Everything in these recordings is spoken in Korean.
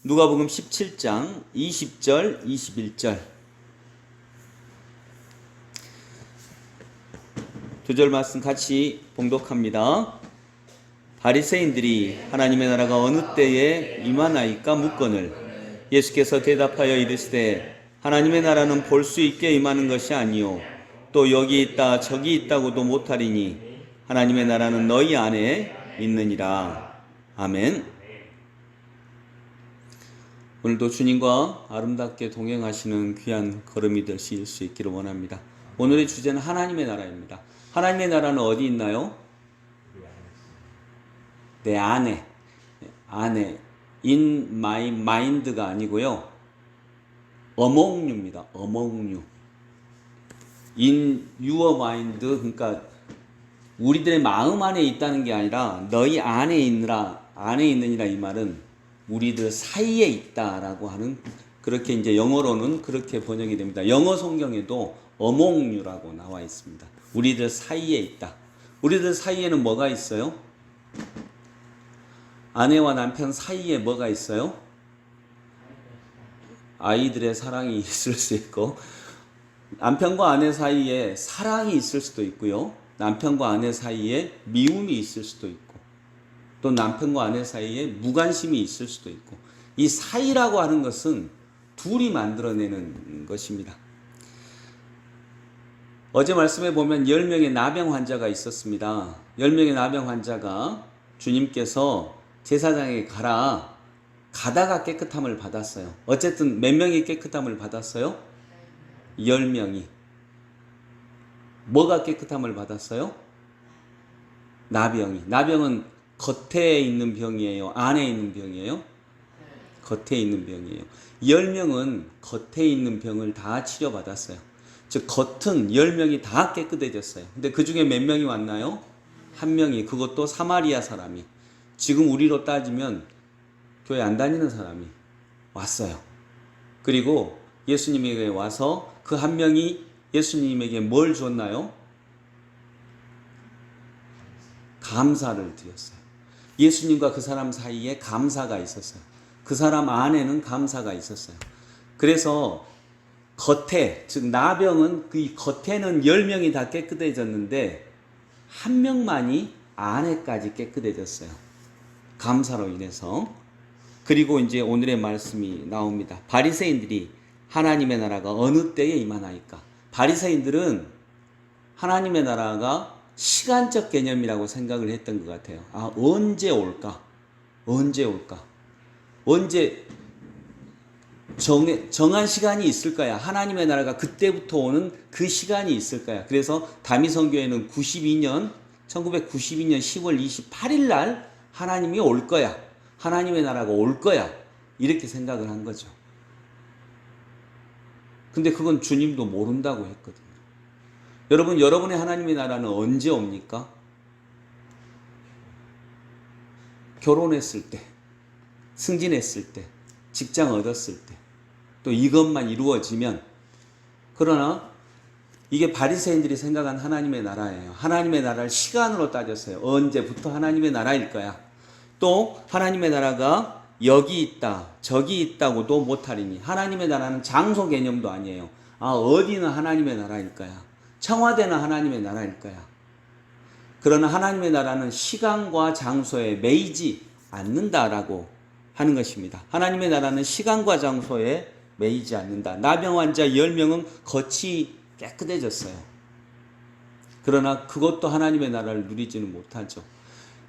누가복음 17장 20절 21절 두 절 말씀 같이 봉독합니다. 바리새인들이 하나님의 나라가 어느 때에 임하나이까 묻거늘 예수께서 대답하여 이르시되 하나님의 나라는 볼 수 있게 임하는 것이 아니요 또 여기 있다 저기 있다고도 못하리니 하나님의 나라는 너희 안에 있느니라. 아멘. 오늘도 주님과 아름답게 동행하시는 귀한 걸음이 될 수 있기를 원합니다. 오늘의 주제는 하나님의 나라입니다. 하나님의 나라는 어디 있나요? 내 안에. in my mind가 아니고요. among you입니다. among you. in your mind, 그러니까 우리들의 마음 안에 있다는 게 아니라 너희 안에 있느니라 이 말은 우리들 사이에 있다라고 하는, 그렇게 이제 영어로는 그렇게 번역이 됩니다. 영어 성경에도 among you라고 나와 있습니다. 우리들 사이에 있다. 우리들 사이에는 뭐가 있어요? 아내와 남편 사이에 뭐가 있어요? 아이들의 사랑이 있을 수 있고, 남편과 아내 사이에 사랑이 있을 수도 있고요. 남편과 아내 사이에 미움이 있을 수도 있고, 또 남편과 아내 사이에 무관심이 있을 수도 있고, 이 사이라고 하는 것은 둘이 만들어내는 것입니다. 어제 말씀에 보면 10명의 나병 환자가 있었습니다. 10명의 나병 환자가 주님께서 제사장에게 가다가 깨끗함을 받았어요. 어쨌든 몇 명이 깨끗함을 받았어요? 10명이. 뭐가 깨끗함을 받았어요? 나병은 겉에 있는 병이에요? 안에 있는 병이에요? 겉에 있는 병이에요. 10명은 겉에 있는 병을 다 치료받았어요. 즉 겉은 10명이 다 깨끗해졌어요. 근데 그 중에 몇 명이 왔나요? 한 명이, 그것도 사마리아 사람이, 지금 우리로 따지면 교회 안 다니는 사람이 왔어요. 그리고 예수님에게 와서 그 한 명이 예수님에게 뭘 줬나요? 감사를 드렸어요. 예수님과 그 사람 사이에 감사가 있었어요. 그 사람 안에는 감사가 있었어요. 그래서 겉에, 즉 나병은 그 겉에는 10명이 다 깨끗해졌는데 한 명만이 안에까지 깨끗해졌어요. 감사로 인해서. 그리고 이제 오늘의 말씀이 나옵니다. 바리새인들이 하나님의 나라가 어느 때에 임하나이까. 바리새인들은 하나님의 나라가 시간적 개념이라고 생각을 했던 것 같아요. 언제 올까? 언제 정한 시간이 있을 거야. 하나님의 나라가 그때부터 오는 그 시간이 있을 거야. 그래서 다미성교회는 1992년 10월 28일 날 하나님이 올 거야. 하나님의 나라가 올 거야. 이렇게 생각을 한 거죠. 근데 그건 주님도 모른다고 했거든요. 여러분, 여러분의 하나님의 나라는 언제 옵니까? 결혼했을 때, 승진했을 때, 직장 얻었을 때, 또 이것만 이루어지면. 그러나 이게 바리새인들이 생각한 하나님의 나라예요. 하나님의 나라를 시간으로 따졌어요. 언제부터 하나님의 나라일 거야. 또 하나님의 나라가 여기 있다 저기 있다고도 못하리니. 하나님의 나라는 장소 개념도 아니에요. 어디는 하나님의 나라일 거야. 청와대는 하나님의 나라일 거야. 그러나 하나님의 나라는 시간과 장소에 매이지 않는다라고 하는 것입니다. 하나님의 나라는 시간과 장소에 매이지 않는다. 나병 환자 10명은 겉이 깨끗해졌어요. 그러나 그것도 하나님의 나라를 누리지는 못하죠.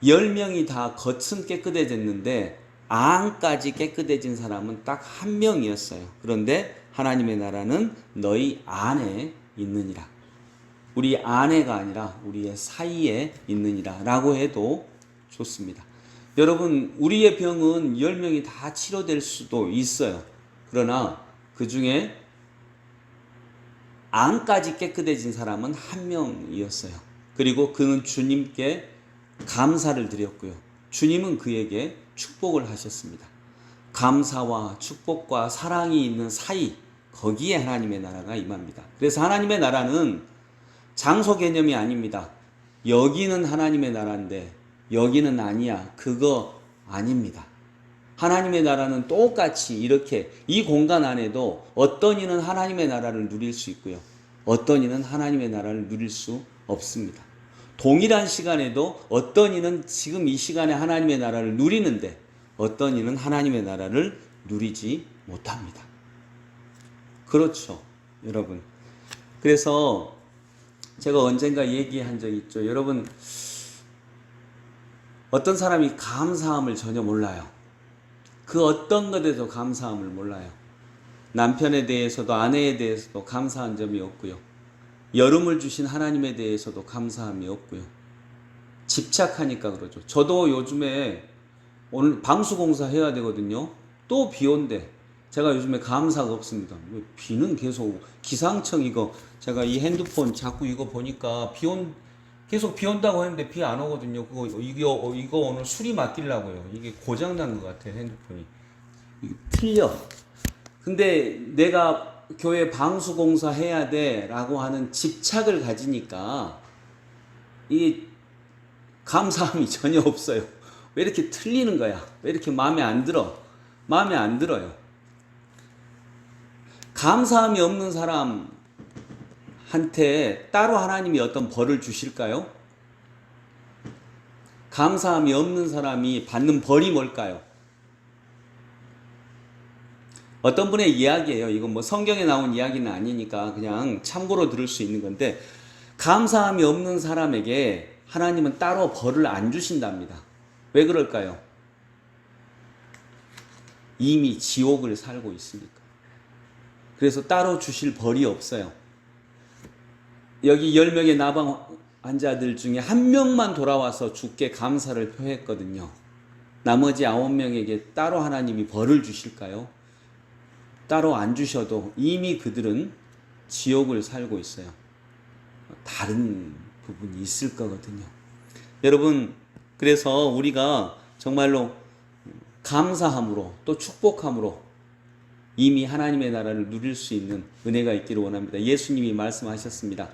10명이 다 겉은 깨끗해졌는데 안까지 깨끗해진 사람은 딱 한 명이었어요. 그런데 하나님의 나라는 너희 안에 있느니라. 우리 안에가 아니라 우리의 사이에 있느니라 라고 해도 좋습니다. 여러분, 우리의 병은 10명이 다 치료될 수도 있어요. 그러나 그 중에 안까지 깨끗해진 사람은 한 명이었어요. 그리고 그는 주님께 감사를 드렸고요. 주님은 그에게 축복을 하셨습니다. 감사와 축복과 사랑이 있는 사이, 거기에 하나님의 나라가 임합니다. 그래서 하나님의 나라는 장소 개념이 아닙니다. 여기는 하나님의 나라인데 여기는 아니야. 그거 아닙니다. 하나님의 나라는 똑같이 이렇게 이 공간 안에도 어떤 이는 하나님의 나라를 누릴 수 있고요. 어떤 이는 하나님의 나라를 누릴 수 없습니다. 동일한 시간에도 어떤 이는 지금 이 시간에 하나님의 나라를 누리는데 어떤 이는 하나님의 나라를 누리지 못합니다. 그렇죠, 여러분. 그래서 제가 언젠가 얘기한 적 있죠. 여러분, 어떤 사람이 감사함을 전혀 몰라요. 그 어떤 것에도 감사함을 몰라요. 남편에 대해서도 아내에 대해서도 감사한 점이 없고요. 여름을 주신 하나님에 대해서도 감사함이 없고요. 집착하니까 그러죠. 저도 요즘에 오늘 방수공사 해야 되거든요. 또 비 온대. 제가 요즘에 감사가 없습니다. 비는 계속 기상청 이거 제가 이 핸드폰 자꾸 이거 보니까 계속 비 온다고 했는데 비 안 오거든요. 이거 오늘 수리 맡기려고요. 이게 고장 난 것 같아요, 핸드폰이. 이게 틀려. 근데 내가 교회 방수공사 해야 돼라고 하는 집착을 가지니까 이 감사함이 전혀 없어요. 왜 이렇게 틀리는 거야? 왜 이렇게 마음에 안 들어? 마음에 안 들어요. 감사함이 없는 사람한테 따로 하나님이 어떤 벌을 주실까요? 감사함이 없는 사람이 받는 벌이 뭘까요? 어떤 분의 이야기예요. 이건 뭐 성경에 나온 이야기는 아니니까 그냥 참고로 들을 수 있는 건데, 감사함이 없는 사람에게 하나님은 따로 벌을 안 주신답니다. 왜 그럴까요? 이미 지옥을 살고 있으니까. 그래서 따로 주실 벌이 없어요. 여기 10명의 나방 환자들 중에 1명만 돌아와서 주께 감사를 표했거든요. 나머지 9명에게 따로 하나님이 벌을 주실까요? 따로 안 주셔도 이미 그들은 지옥을 살고 있어요. 다른 부분이 있을 거거든요. 여러분, 그래서 우리가 정말로 감사함으로 또 축복함으로 이미 하나님의 나라를 누릴 수 있는 은혜가 있기를 원합니다. 예수님이 말씀하셨습니다.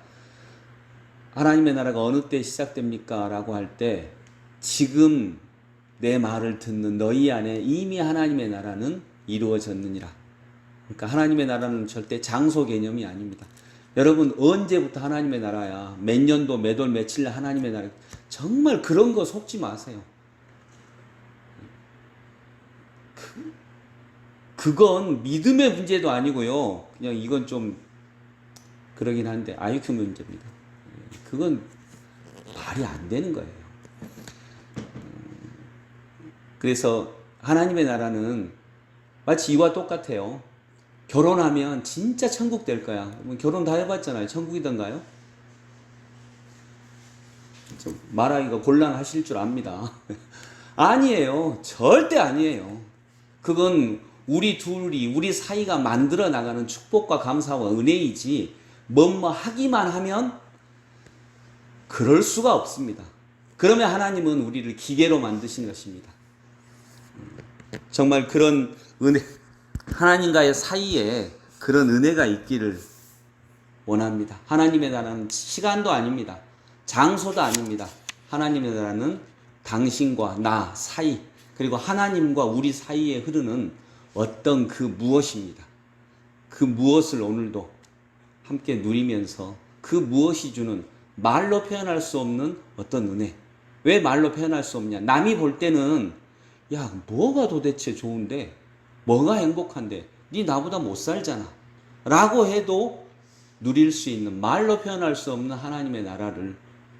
하나님의 나라가 어느 때 시작됩니까? 라고 할 때, 지금 내 말을 듣는 너희 안에 이미 하나님의 나라는 이루어졌느니라. 그러니까 하나님의 나라는 절대 장소 개념이 아닙니다. 여러분, 언제부터 하나님의 나라야? 몇 년도, 몇 월, 며칠 하나님의 나라? 정말 그런 거 속지 마세요. 그건 믿음의 문제도 아니고요. 그냥 이건 좀 그러긴 한데 IQ 문제입니다. 그건 말이 안 되는 거예요. 그래서 하나님의 나라는 마치 이와 똑같아요. 결혼하면 진짜 천국 될 거야. 결혼 다 해봤잖아요. 천국이던가요? 좀 말하기가 곤란하실 줄 압니다. 아니에요. 절대 아니에요. 그건 우리 사이가 만들어 나가는 축복과 감사와 은혜이지, 뭐뭐 하기만 하면 그럴 수가 없습니다. 그러면 하나님은 우리를 기계로 만드신 것입니다. 정말 그런 은혜, 하나님과의 사이에 그런 은혜가 있기를 원합니다. 하나님의 나라는 시간도 아닙니다. 장소도 아닙니다. 하나님의 나라는 당신과 나 사이, 그리고 하나님과 우리 사이에 흐르는 어떤 그 무엇입니다. 그 무엇을 오늘도 함께 누리면서 그 무엇이 주는 말로 표현할 수 없는 어떤 은혜. 왜 말로 표현할 수 없냐? 남이 볼 때는 야, 뭐가 도대체 좋은데? 뭐가 행복한데? 네 나보다 못 살잖아. 라고 해도 누릴 수 있는, 말로 표현할 수 없는 하나님의 나라를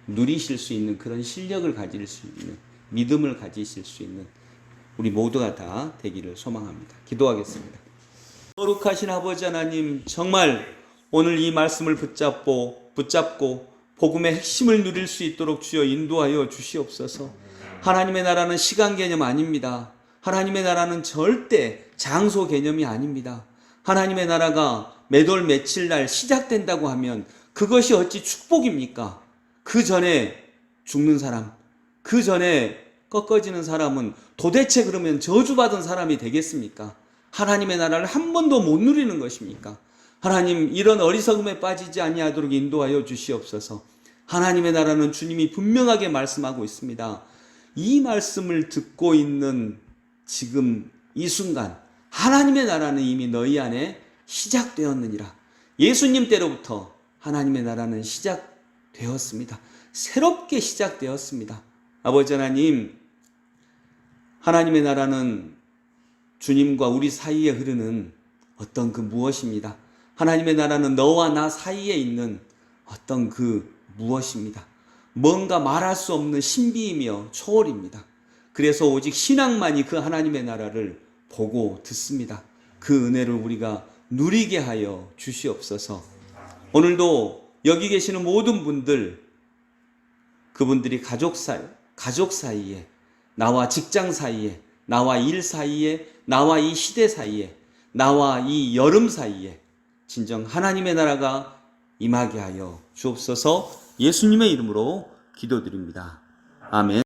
누리실 수 있는 그런 실력을 가질 수 있는, 믿음을 가지실 수 있는 우리 모두가 다 되기를 소망합니다. 기도하겠습니다. 거룩하신 아버지 하나님, 정말 오늘 이 말씀을 붙잡고 복음의 핵심을 누릴 수 있도록 주여 인도하여 주시옵소서. 하나님의 나라는 시간 개념 아닙니다. 하나님의 나라는 절대 장소 개념이 아닙니다. 하나님의 나라가 몇 월 며칠 날 시작된다고 하면 그것이 어찌 축복입니까? 그 전에 죽는 사람, 그 전에 꺾어지는 사람은 도대체 그러면 저주받은 사람이 되겠습니까? 하나님의 나라를 한 번도 못 누리는 것입니까? 하나님, 이런 어리석음에 빠지지 아니하도록 인도하여 주시옵소서. 하나님의 나라는 주님이 분명하게 말씀하고 있습니다. 이 말씀을 듣고 있는 지금 이 순간 하나님의 나라는 이미 너희 안에 시작되었느니라. 예수님 때로부터 하나님의 나라는 시작되었습니다. 새롭게 시작되었습니다. 아버지 하나님, 하나님의 나라는 주님과 우리 사이에 흐르는 어떤 그 무엇입니다. 하나님의 나라는 너와 나 사이에 있는 어떤 그 무엇입니다. 뭔가 말할 수 없는 신비이며 초월입니다. 그래서 오직 신앙만이 그 하나님의 나라를 보고 듣습니다. 그 은혜를 우리가 누리게 하여 주시옵소서. 오늘도 여기 계시는 모든 분들, 그분들이 가족 사이에, 나와 직장 사이에, 나와 일 사이에, 나와 이 시대 사이에, 나와 이 여름 사이에 진정 하나님의 나라가 임하게 하여 주옵소서. 예수님의 이름으로 기도드립니다. 아멘.